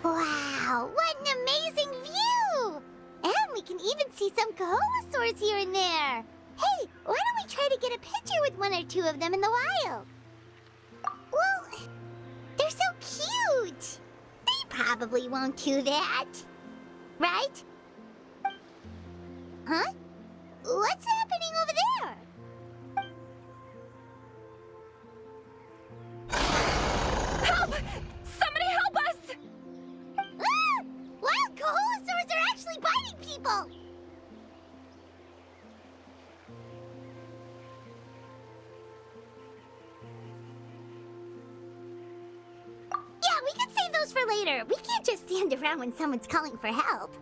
Wow, what an amazing view! And we can even see some Koholosaurs here and there. Hey, why don't we try to get a picture with one or two of them in the wild? Well, they're so cute. They probably won't do that. Right? Huh? What's happening over there? Help! Somebody help us! Ah! Wild Koholosaurs are actually biting people! Yeah, we can save those for later. We can't just stand around when someone's calling for help.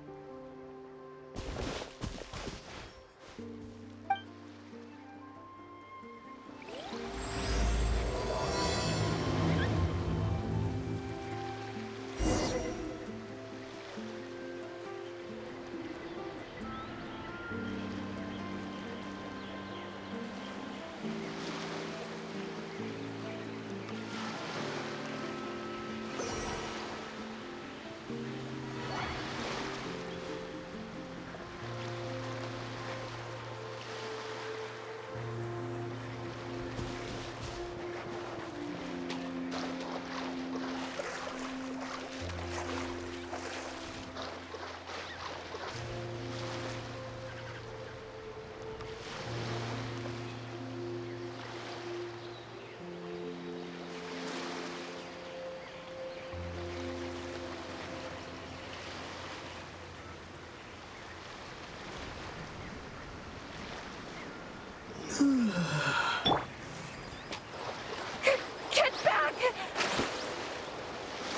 Get back!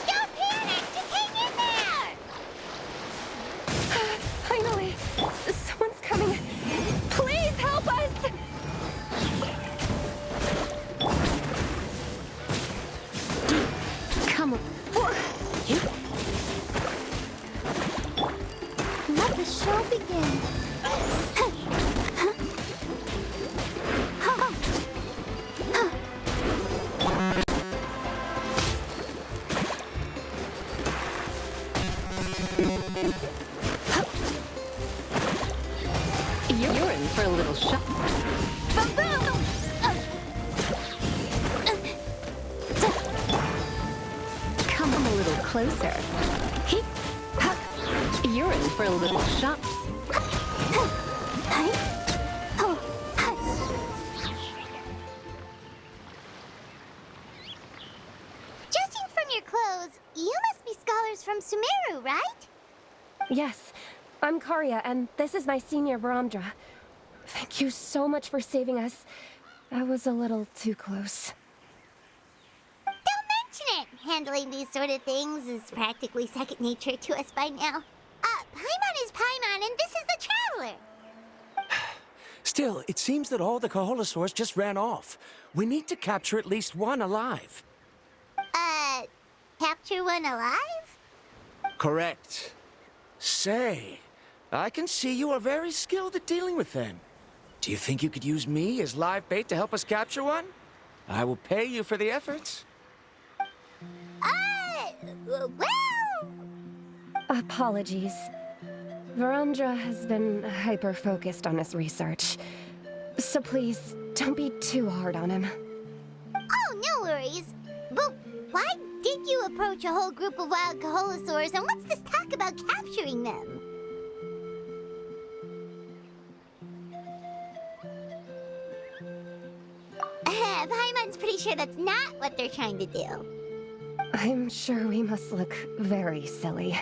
Don't panic! Just hang in there! Finally! Someone's coming! Please help us! Come on. Let the show begin. You're in for a little shock. Come a little closer. You're in for a little shock. Judging from your clothes, you must be scholars from Sumeru, right? Yes, I'm Karya, and this is my senior Varamdra. Thank you so much for saving us. That was a little too close. Don't mention it! Handling these sort of things is practically second nature to us by now. Paimon is Paimon, and this is the Traveler! Still, it seems that all the Koholosaurs just ran off. We need to capture at least one alive. Capture one alive? Correct. Say, I can see you are very skilled at dealing with them. Do you think you could use me as live bait to help us capture one? I will pay you for the efforts. Well... Apologies. Varandra has been hyper-focused on his research. So please, don't be too hard on him. Oh, no worries. But why did you approach a whole group of wild Kaholosaurs, and what's this talk about capturing them? Paimon's pretty sure that's not what they're trying to do. I'm sure we must look very silly.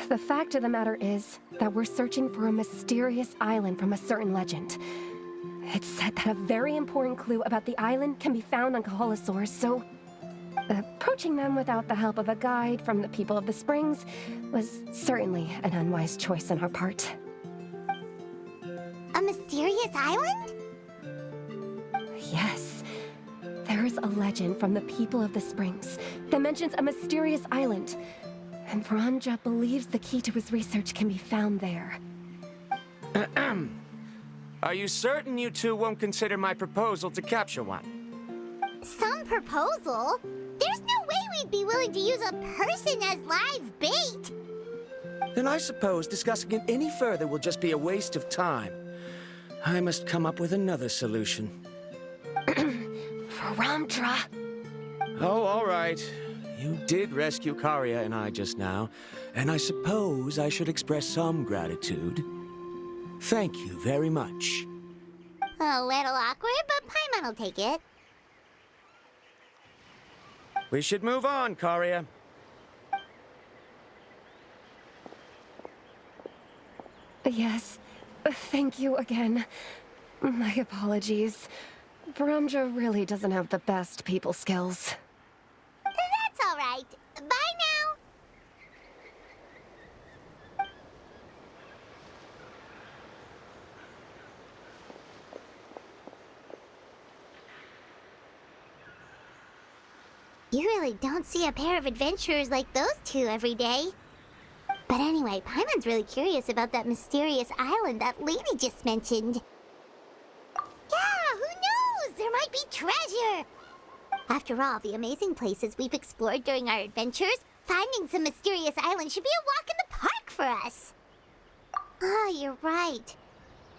The fact of the matter is that we're searching for a mysterious island from a certain legend. It's said that a very important clue about the island can be found on Kaholosaurs, so approaching them without the help of a guide from the people of the Springs was certainly an unwise choice on our part. A mysterious island? Yes. There is a legend from the people of the Springs that mentions a mysterious island, and Varandra believes the key to his research can be found there. Are you certain you two won't consider my proposal to capture one? Some proposal? There's no way we'd be willing to use a person as live bait! Then I suppose discussing it any further will just be a waste of time. I must come up with another solution. Varandra! Oh, all right. You did rescue Karia and I just now, and I suppose I should express some gratitude. Thank you very much. A little awkward, but Paimon will take it. We should move on, Karia. Yes, thank you again. My apologies. Varandra really doesn't have the best people skills. That's all right. Bye now. You really don't see a pair of adventurers like those two every day. But anyway, Paimon's really curious about that mysterious island that lady just mentioned. Yeah, who knows? There might be treasure! After all the amazing places we've explored during our adventures, finding some mysterious island should be a walk in the park for us. Oh, you're right.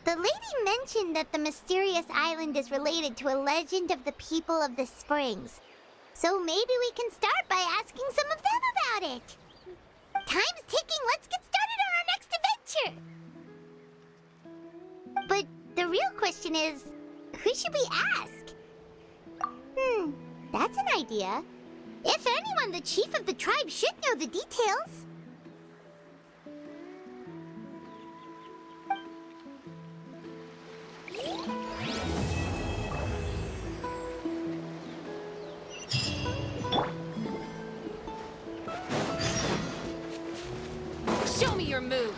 The lady mentioned that the mysterious island is related to a legend of the people of the Springs. So maybe we can start by asking some of them about it. Time's ticking. Let's get started on our next adventure. But the real question is, who should we ask? That's an idea. If anyone, the chief of the tribe should know the details. Show me your move!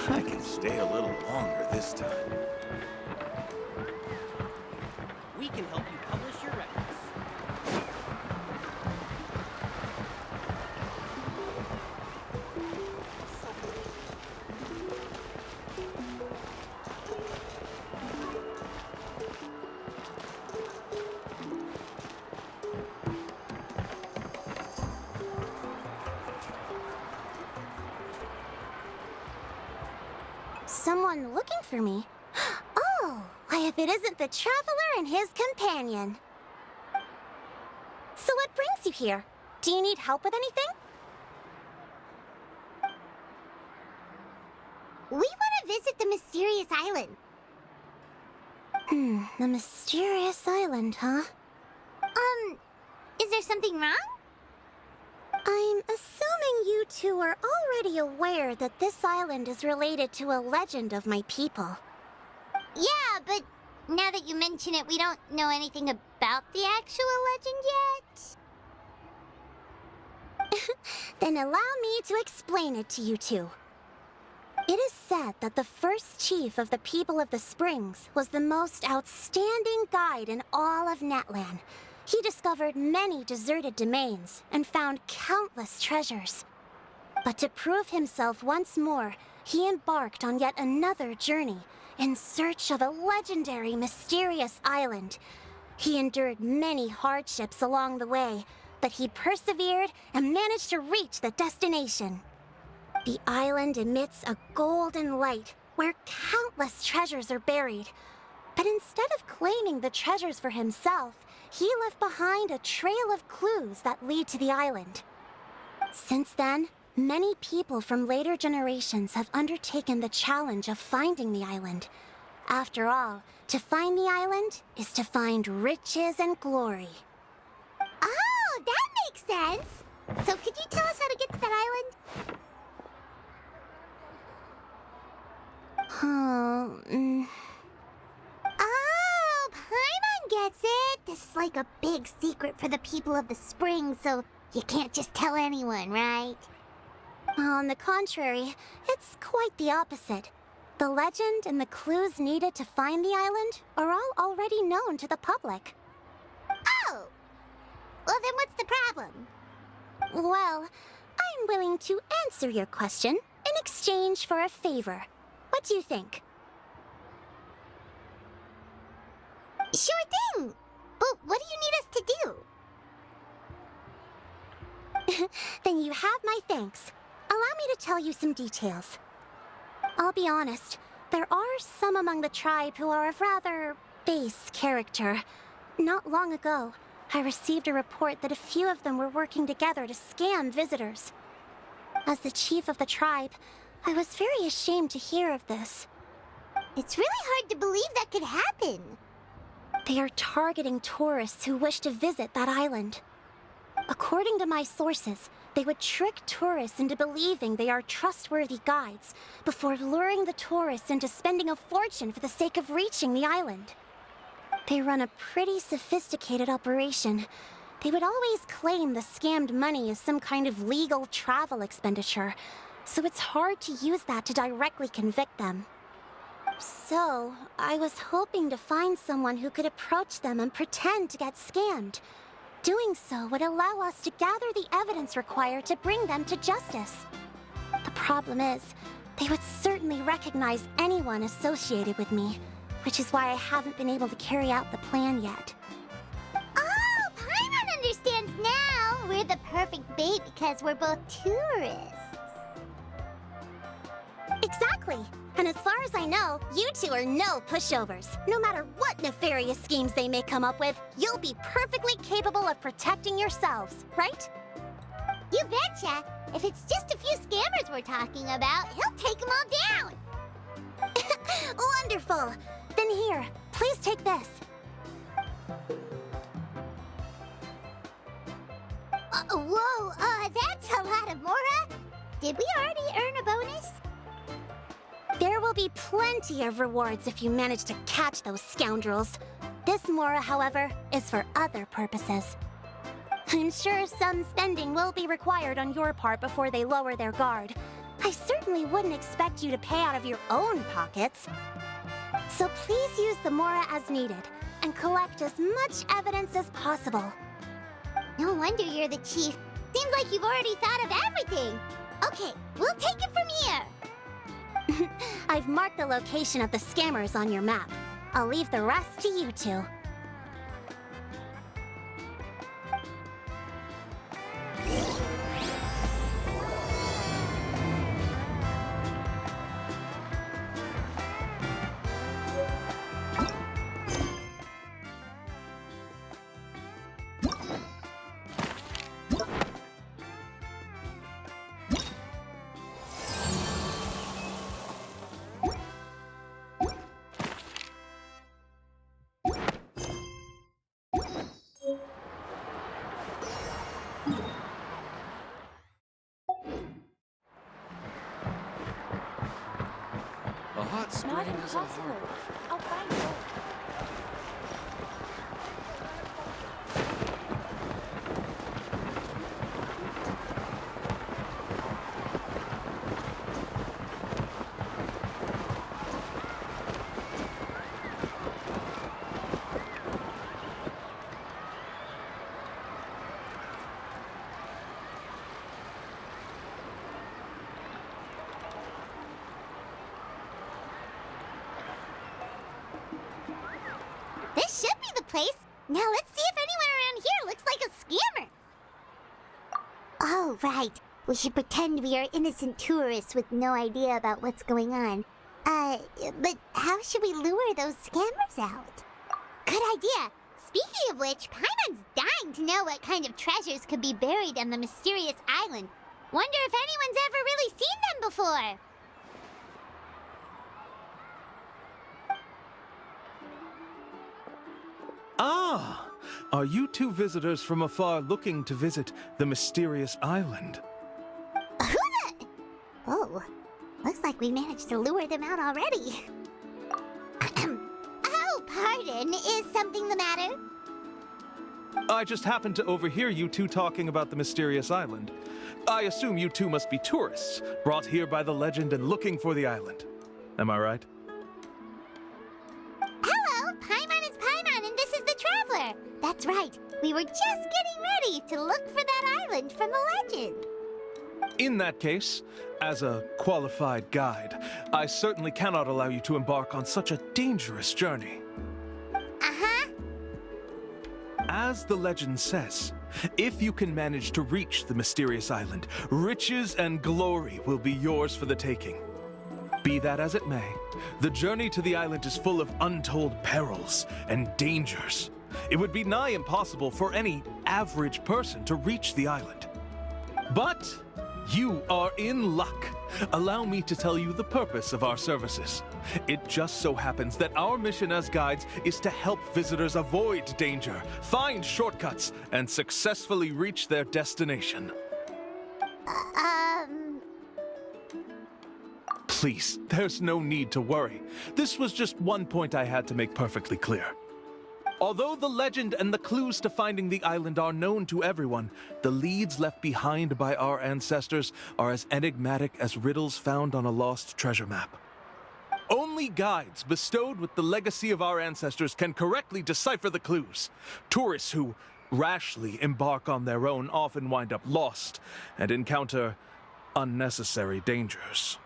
I can stay a little longer this time. We can help you publish your records. Someone looking for me? Oh, why if it isn't the traveler and his companion. So what brings you here? Do you need help with anything? We want to visit the mysterious island. The mysterious island, huh? Is there something wrong? I'm assuming you two are already already aware that this island is related to a legend of my people. Yeah, but now that you mention it, we don't know anything about the actual legend yet. Then allow me to explain it to you two. It is said that the first chief of the people of the Springs was the most outstanding guide in all of Netland. He discovered many deserted domains and found countless treasures. But to prove himself once more, he embarked on yet another journey in search of a legendary, mysterious island. He endured many hardships along the way, but he persevered and managed to reach the destination. The island emits a golden light where countless treasures are buried. But instead of claiming the treasures for himself, he left behind a trail of clues that lead to the island. Since then, many people from later generations have undertaken the challenge of finding the island. After all, to find the island is to find riches and glory. Oh, that makes sense! So could you tell us how to get to that island? Oh, Paimon gets it! This is like a big secret for the people of the Spring, so you can't just tell anyone, right? On the contrary, it's quite the opposite. The legend and the clues needed to find the island are all already known to the public. Oh! Well, then what's the problem? Well, I'm willing to answer your question in exchange for a favor. What do you think? Sure thing! But what do you need us to do? Then you have my thanks. Allow me to tell you some details. I'll be honest, there are some among the tribe who are of rather base character. Not long ago, I received a report that a few of them were working together to scam visitors. As the chief of the tribe, I was very ashamed to hear of this. It's really hard to believe that could happen. They are targeting tourists who wish to visit that island. According to my sources, they would trick tourists into believing they are trustworthy guides before luring the tourists into spending a fortune for the sake of reaching the island. They run a pretty sophisticated operation. They would always claim the scammed money is some kind of legal travel expenditure, so it's hard to use that to directly convict them. So, I was hoping to find someone who could approach them and pretend to get scammed. Doing so would allow us to gather the evidence required to bring them to justice. The problem is, they would certainly recognize anyone associated with me, which is why I haven't been able to carry out the plan yet. Oh, Paimon understands now! We're the perfect bait because we're both tourists. Exactly! And as far as I know, you two are no pushovers. No matter what nefarious schemes they may come up with, you'll be perfectly capable of protecting yourselves, right? You betcha! If it's just a few scammers we're talking about, he'll take them all down! Wonderful! Then here, please take this. Whoa, that's a lot of Mora! Did we already earn a bonus? There will be plenty of rewards if you manage to catch those scoundrels. This Mora, however, is for other purposes. I'm sure some spending will be required on your part before they lower their guard. I certainly wouldn't expect you to pay out of your own pockets. So please use the Mora as needed, and collect as much evidence as possible. No wonder you're the chief. Seems like you've already thought of everything. Okay, we'll take it from here. I've marked the location of the scammers on your map. I'll leave the rest to you two. hot spring Not is a impossible. harbor. I'll find out. This should be the place. Now let's see if anyone around here looks like a scammer. Oh, right. We should pretend we are innocent tourists with no idea about what's going on. But how should we lure those scammers out? Good idea. Speaking of which, Paimon's dying to know what kind of treasures could be buried on the mysterious island. Wonder if anyone's ever really seen them before. Ah! Are you two visitors from afar looking to visit the mysterious island? Oh, looks like we managed to lure them out already. Oh, pardon. Is something the matter? I just happened to overhear you two talking about the mysterious island. I assume you two must be tourists, brought here by the legend and looking for the island. Am I right? Hello, Paimon is Paimon, and this is the Traveler. That's right. We were just getting ready to look for that island from the legend. In that case, as a qualified guide, I certainly cannot allow you to embark on such a dangerous journey. Uh-huh. As the legend says, if you can manage to reach the mysterious island, riches and glory will be yours for the taking. Be that as it may, the journey to the island is full of untold perils and dangers. It would be nigh impossible for any average person to reach the island. But you are in luck. Allow me to tell you the purpose of our services. It just so happens that our mission as guides is to help visitors avoid danger, find shortcuts, and successfully reach their destination. Please, there's no need to worry. This was just one point I had to make perfectly clear. Although the legend and the clues to finding the island are known to everyone, the leads left behind by our ancestors are as enigmatic as riddles found on a lost treasure map. Only guides bestowed with the legacy of our ancestors can correctly decipher the clues. Tourists who rashly embark on their own often wind up lost and encounter unnecessary dangers.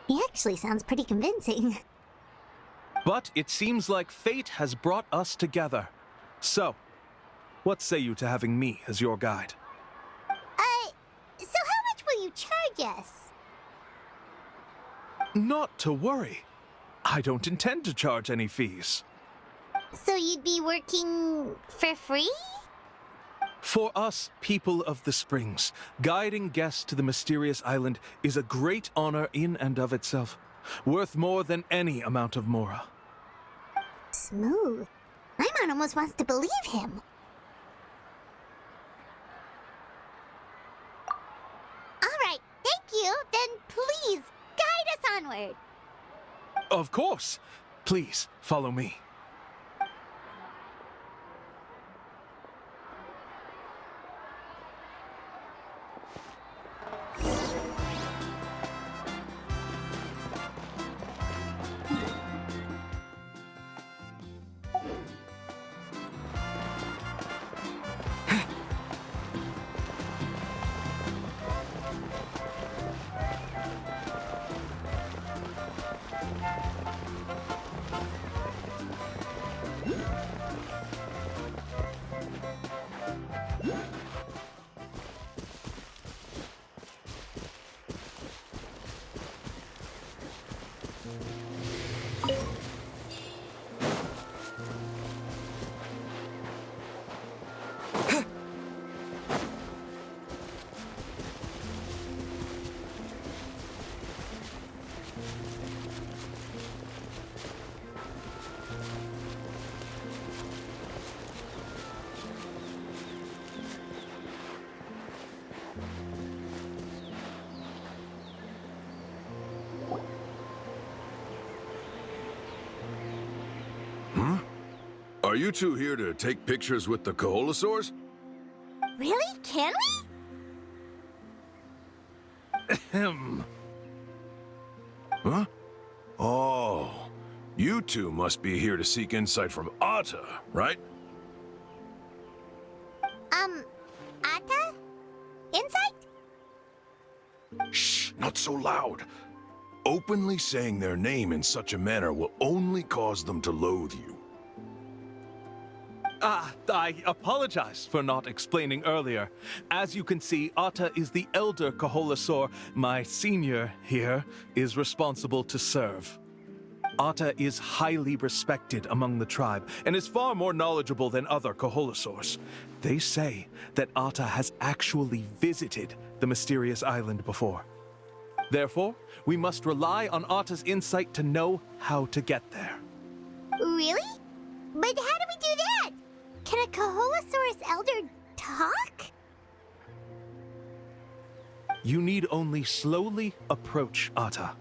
He actually sounds pretty convincing. But it seems like fate has brought us together. So, what say you to having me as your guide? So how much will you charge us? Not to worry. I don't intend to charge any fees. So you'd be working for free? For us, people of the Springs, guiding guests to the mysterious island is a great honor in and of itself, worth more than any amount of mora. Smooth. Paimon almost wants to believe him. All right, thank you. Then please, guide us onward. Of course. Please, follow me. Are you two here to take pictures with the Koholosaurs? Really? Can we? Ahem. Huh? Oh, you two must be here to seek insight from Atta, right? Atta? Insight? Shh, not so loud. Openly saying their name in such a manner will only cause them to loathe you. I apologize for not explaining earlier. As you can see, Atta is the elder Koholosaur. My senior here is responsible to serve. Atta is highly respected among the tribe and is far more knowledgeable than other Koholosaurs. They say that Atta has actually visited the mysterious island before. Therefore, we must rely on Atta's insight to know how to get there. Really? But how do we do that? Can a Koholosaurus elder talk? You need only slowly approach Atta.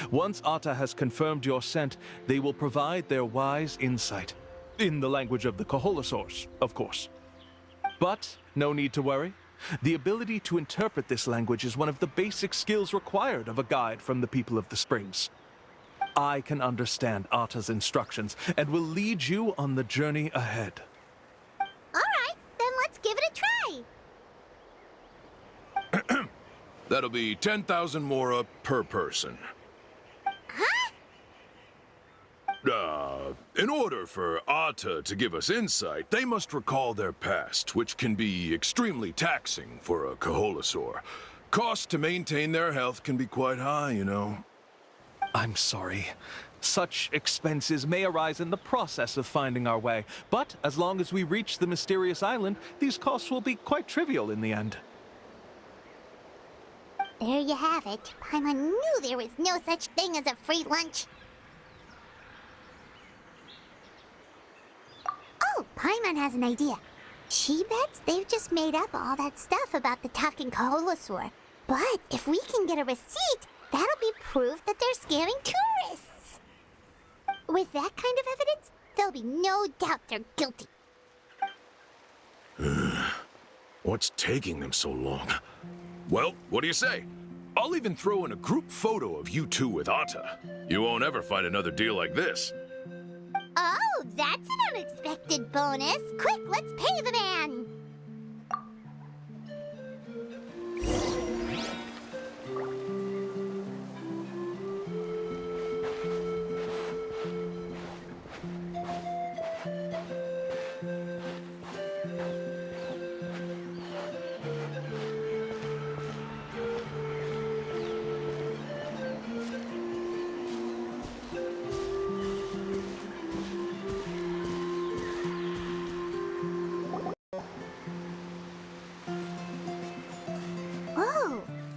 Once Atta has confirmed your scent, they will provide their wise insight. In the language of the Koholosaurs, of course. But no need to worry. The ability to interpret this language is one of the basic skills required of a guide from the people of the Springs. I can understand Atta's instructions and will lead you on the journey ahead. Alright, then let's give it a try. That'll be 10,000 mora per person. Huh? In order for Atta to give us insight, they must recall their past, which can be extremely taxing for a Koholosaur. Cost to maintain their health can be quite high, you know. I'm sorry. Such expenses may arise in the process of finding our way, but as long as we reach the mysterious island, these costs will be quite trivial in the end. There you have it. Paimon knew there was no such thing as a free lunch. Oh, Paimon has an idea. She bets they've just made up all that stuff about the talking Koholosaur. But if we can get a receipt, that'll be proof that they're scamming tourists. With that kind of evidence, there'll be no doubt they're guilty. What's taking them so long? Well, what do you say? I'll even throw in a group photo of you two with Atta. You won't ever find another deal like this. Oh, that's an unexpected bonus. Quick, let's pay the man.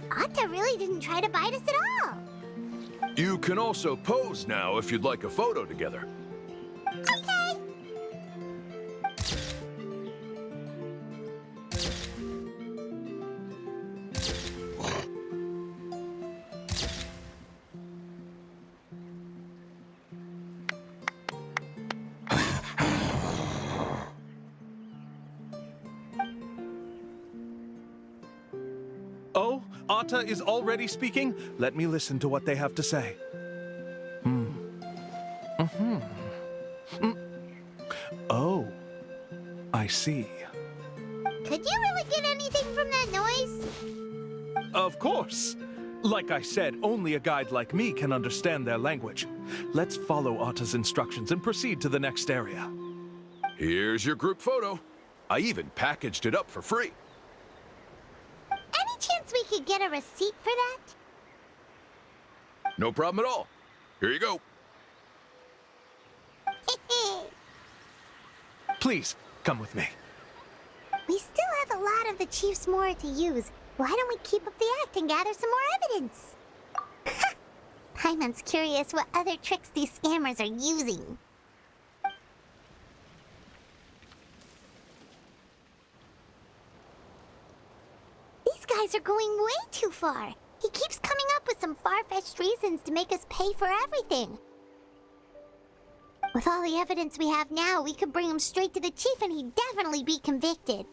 Atta really didn't try to bite us at all. You can also pose now if you'd like a photo together. Okay. Oh, Atta is already speaking? Let me listen to what they have to say. Oh, I see. Could you really get anything from that noise? Of course. Like I said, only a guide like me can understand their language. Let's follow Atta's instructions and proceed to the next area. Here's your group photo. I even packaged it up for free. Any chance we could get a receipt for that? No problem at all. Here you go. Please, come with me. We still have a lot of the Chief's Mora to use. Why don't we keep up the act and gather some more evidence? Paimon's curious what other tricks these scammers are using. These guys are going way too far. He keeps coming up with some far-fetched reasons to make us pay for everything. With all the evidence we have now, we could bring him straight to the chief and he'd definitely be convicted.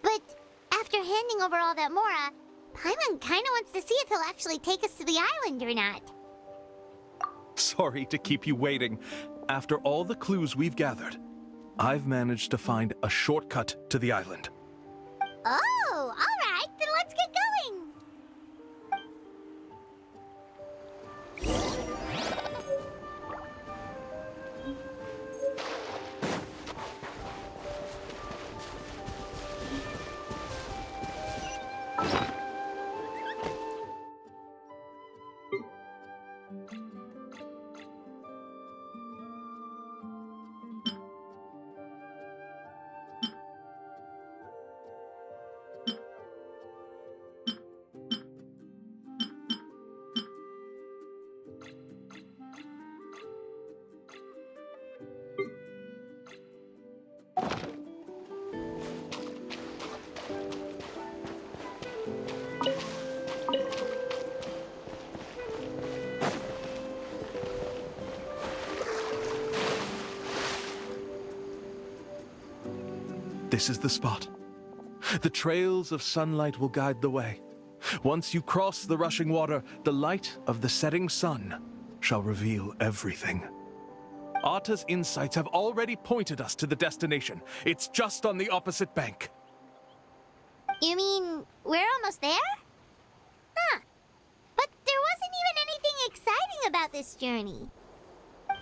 But after handing over all that Mora, Paimon kinda wants to see if he'll actually take us to the island or not. Sorry to keep you waiting. After all the clues we've gathered, I've managed to find a shortcut to the island. Oh, alright, then let's get going! This is the spot. The trails of sunlight will guide the way. Once you cross the rushing water, the light of the setting sun shall reveal everything. Atta's insights have already pointed us to the destination. It's just on the opposite bank. You mean, we're almost there? Huh. But there wasn't even anything exciting about this journey.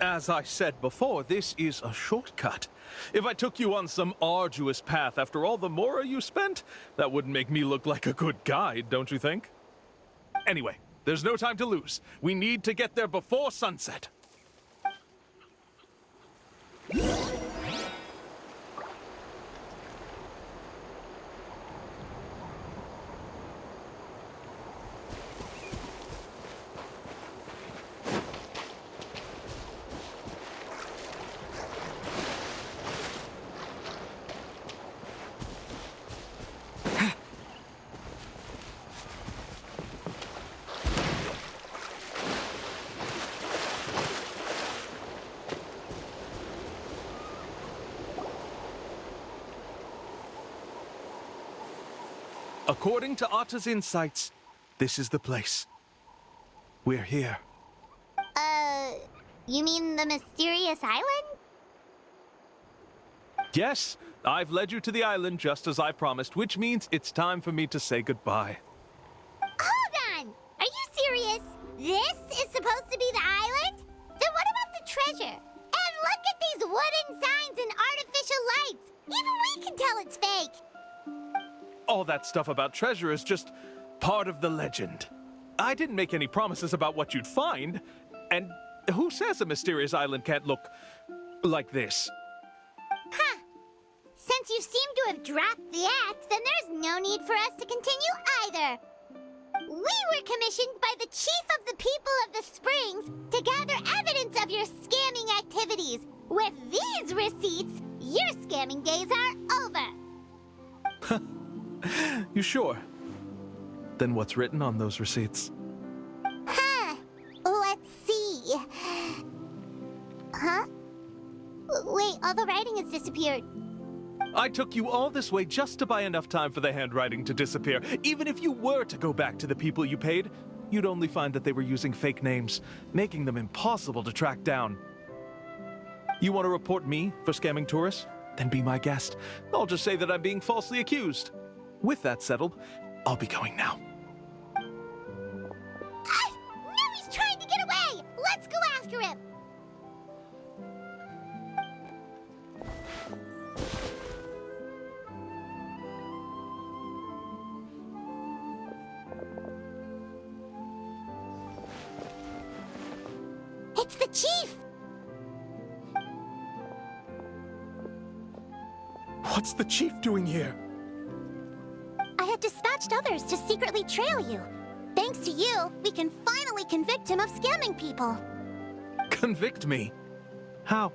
As I said before, this is a shortcut. If I took you on some arduous path after all the Mora you spent, that wouldn't make me look like a good guide, don't you think? Anyway, there's no time to lose. We need to get there before sunset. According to Atta's insights, this is the place. We're here. You mean the mysterious island? Yes, I've led you to the island just as I promised, which means it's time for me to say goodbye. Hold on! Are you serious? This is supposed to be the island? Then what about the treasure? And look at these wooden signs and artificial lights! Even we can tell it's fake! All that stuff about treasure is just part of the legend. I didn't make any promises about what you'd find, and who says a mysterious island can't look like this? Huh. Since you seem to have dropped the act, then there's no need for us to continue either. We were commissioned by the chief of the people of the Springs to gather evidence of your scamming activities. With these receipts, your scamming days are over. You sure? Then what's written on those receipts? Huh. Let's see. Huh? Wait, all the writing has disappeared. I took you all this way just to buy enough time for the handwriting to disappear. Even if you were to go back to the people you paid, you'd only find that they were using fake names, making them impossible to track down. You want to report me for scamming tourists? Then be my guest. I'll just say that I'm being falsely accused. With that settled, I'll be going now. Now he's trying to get away! Let's go after him! It's the chief! What's the chief doing here? I had dispatched others to secretly trail you. Thanks to you, we can finally convict him of scamming people. Convict me? How?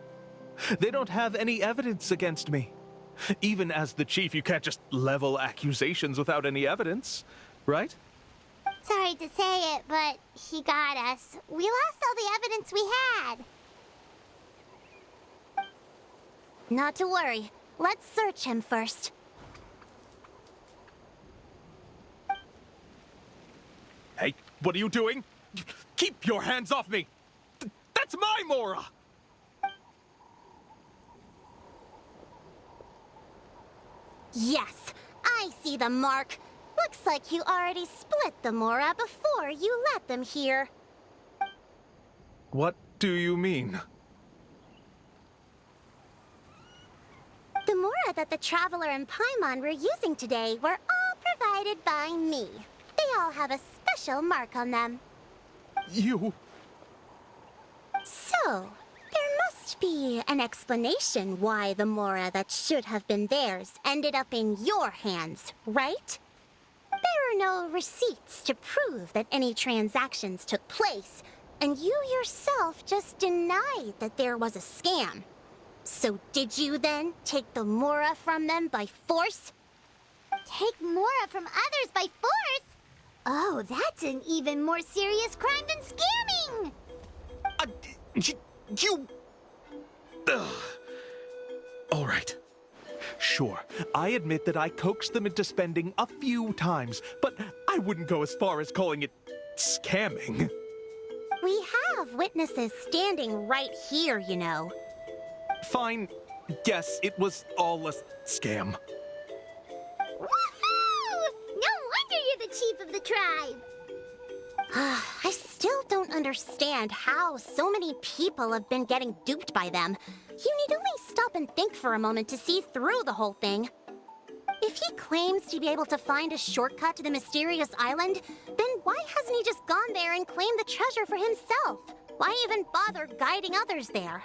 They don't have any evidence against me. Even as the chief, you can't just level accusations without any evidence, right? Sorry to say it, but he got us. We lost all the evidence we had. Not to worry. Let's search him first. Hey, what are you doing? Keep your hands off me! That's my Mora! Yes, I see the mark. Looks like you already split the Mora before you let them here. What do you mean? The Mora that the Traveler and Paimon were using today were all provided by me. They all have a special mark on them. You... So, there must be an explanation why the Mora that should have been theirs ended up in your hands, right? There are no receipts to prove that any transactions took place, and you yourself just denied that there was a scam. So did you then take the Mora from them by force? Take Mora from others by force? Oh, that's an even more serious crime than scamming! You... Ugh. All right. Sure, I admit that I coaxed them into spending a few times, but I wouldn't go as far as calling it scamming. We have witnesses standing right here, you know. Fine. Yes, it was all a scam. Woohoo! No wonder you're the chief of the tribe! I still don't understand how so many people have been getting duped by them. You need only stop and think for a moment to see through the whole thing. If he claims to be able to find a shortcut to the mysterious island, then why hasn't he just gone there and claimed the treasure for himself? Why even bother guiding others there?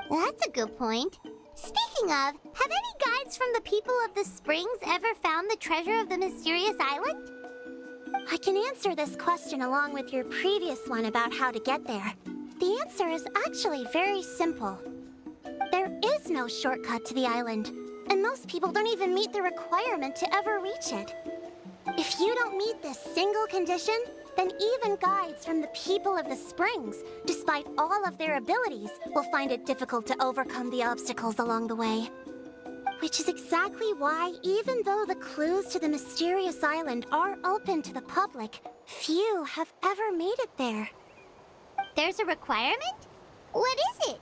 That's a good point. Speaking of, have any guides from the people of the springs ever found the treasure of the mysterious island? I can answer this question along with your previous one about how to get there. The answer is actually very simple. There is no shortcut to the island, and most people don't even meet the requirement to ever reach it. If you don't meet this single condition, then even guides from the people of the springs, despite all of their abilities, will find it difficult to overcome the obstacles along the way. Which is exactly why, even though the clues to the mysterious island are open to the public, few have ever made it there. There's a requirement? What is it?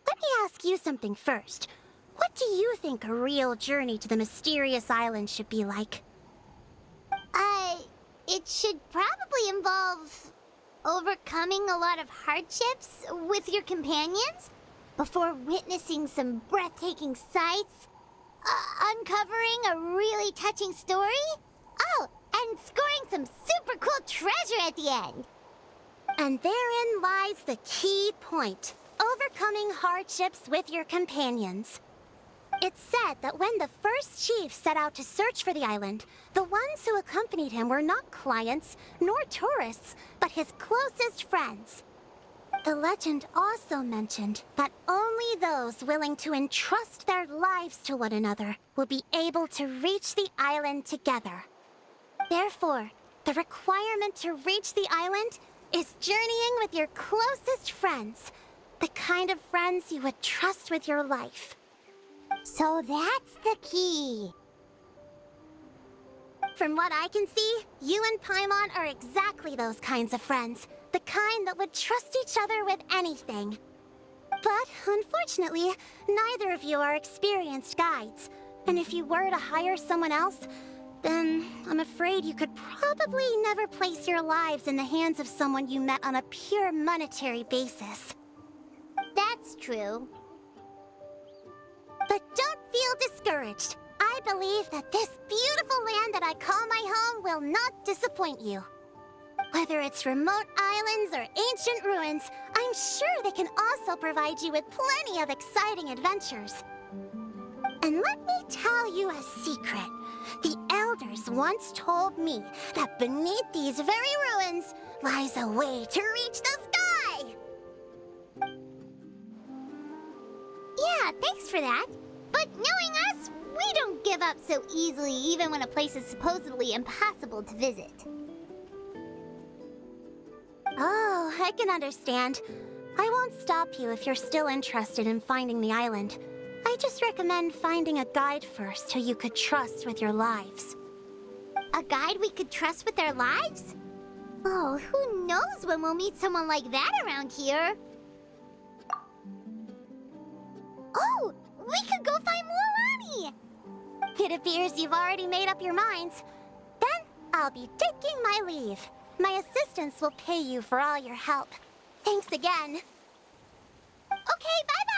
Let me ask you something first. What do you think a real journey to the mysterious island should be like? It should probably involve overcoming a lot of hardships with your companions before witnessing some breathtaking sights, uncovering a really touching story, oh, and scoring some super cool treasure at the end. And therein lies the key point. Overcoming hardships with your companions. It's said that when the first chief set out to search for the island, the ones who accompanied him were not clients nor tourists, but his closest friends. The legend also mentioned that only those willing to entrust their lives to one another will be able to reach the island together. Therefore, the requirement to reach the island is journeying with your closest friends, the kind of friends you would trust with your life. So that's the key. From what I can see, you and Paimon are exactly those kinds of friends. The kind that would trust each other with anything. But unfortunately, neither of you are experienced guides. And if you were to hire someone else, then I'm afraid you could probably never place your lives in the hands of someone you met on a pure monetary basis. That's true. But don't feel discouraged. I believe that this beautiful land that I call my home will not disappoint you. Whether it's remote islands or ancient ruins, I'm sure they can also provide you with plenty of exciting adventures. And let me tell you a secret. The elders once told me that beneath these very ruins lies a way to reach the sky! Yeah, thanks for that. But knowing us, we don't give up so easily even when a place is supposedly impossible to visit. Oh, I can understand. I won't stop you if you're still interested in finding the island. I just recommend finding a guide first who you could trust with your lives. A guide we could trust with our lives? Oh, who knows when we'll meet someone like that around here? Oh, we could go find Mualani! It appears you've already made up your minds. Then I'll be taking my leave. My assistants will pay you for all your help. Thanks again. Okay, bye-bye!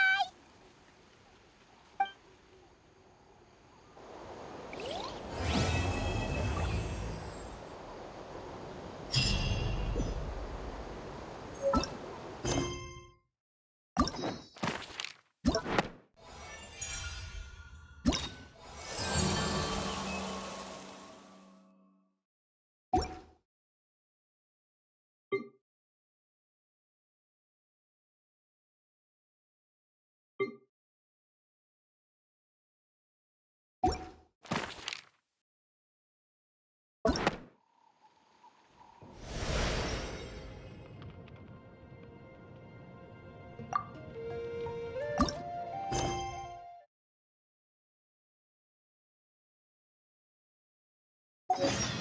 You